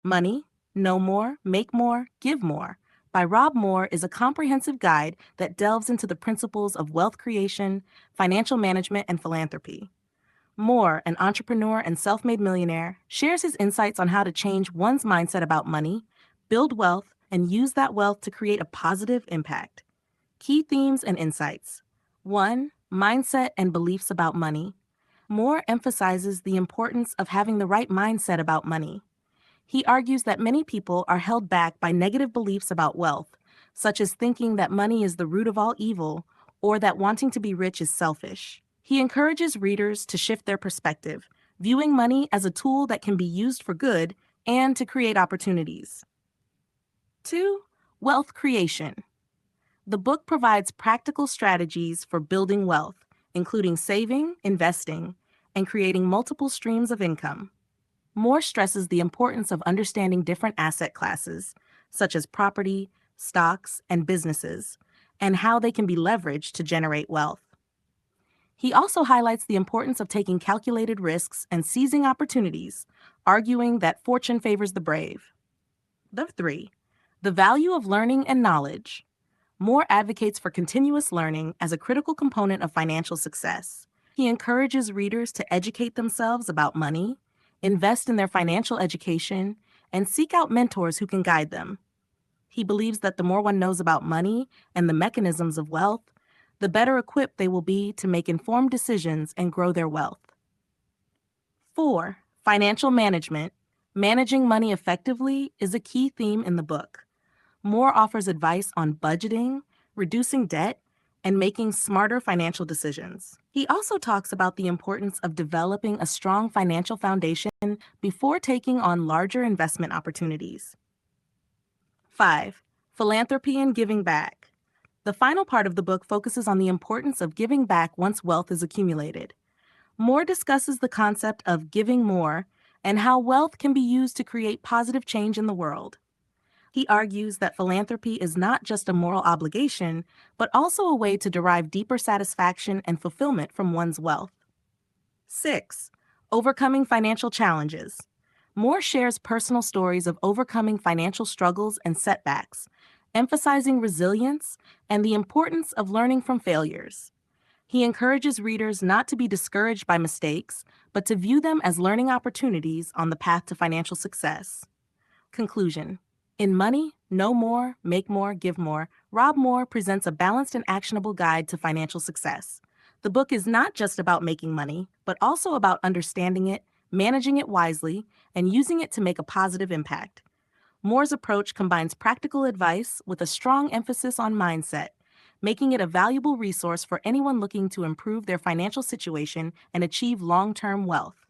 Money, Know More, Make More, Give More by Rob Moore is a comprehensive guide that delves into the principles of wealth creation, financial management, and philanthropy. Moore, an entrepreneur and self made millionaire, shares his insights on how to change one's mindset about money, build wealth, and use that wealth to create a positive impact. Key themes and insights: 1. Mindset and beliefs about money. Moore emphasizes the importance of having the right mindset about money. He argues that many people are held back by negative beliefs about wealth, such as thinking that money is the root of all evil or that wanting to be rich is selfish. He encourages readers to shift their perspective, viewing money as a tool that can be used for good and to create opportunities. 2. Wealth creation. The book provides practical strategies for building wealth, including saving, investing, and creating multiple streams of income. Moore stresses the importance of understanding different asset classes, such as property, stocks, and businesses, and how they can be leveraged to generate wealth. He also highlights the importance of taking calculated risks and seizing opportunities, arguing that fortune favors the brave. 3. The value of learning and knowledge. Moore advocates for continuous learning as a critical component of financial success. He encourages readers to educate themselves about money, invest in their financial education, and seek out mentors who can guide them. He believes that the more one knows about money and the mechanisms of wealth, the better equipped they will be to make informed decisions and grow their wealth. 4. Financial management. Managing money effectively is a key theme in the book. Moore offers advice on budgeting, reducing debt, and making smarter financial decisions. He also talks about the importance of developing a strong financial foundation before taking on larger investment opportunities. 5. Philanthropy and giving back. The final part of the book focuses on the importance of giving back once wealth is accumulated. Moore discusses the concept of giving more and how wealth can be used to create positive change in the world. He argues that philanthropy is not just a moral obligation, but also a way to derive deeper satisfaction and fulfillment from one's wealth. 6. Overcoming financial challenges. Moore shares personal stories of overcoming financial struggles and setbacks, emphasizing resilience and the importance of learning from failures. He encourages readers not to be discouraged by mistakes, but to view them as learning opportunities on the path to financial success. Conclusion. In Money, Know More, Make More, Give More, Rob Moore presents a balanced and actionable guide to financial success. The book is not just about making money, but also about understanding it, managing it wisely, and using it to make a positive impact. Moore's approach combines practical advice with a strong emphasis on mindset, making it a valuable resource for anyone looking to improve their financial situation and achieve long-term wealth.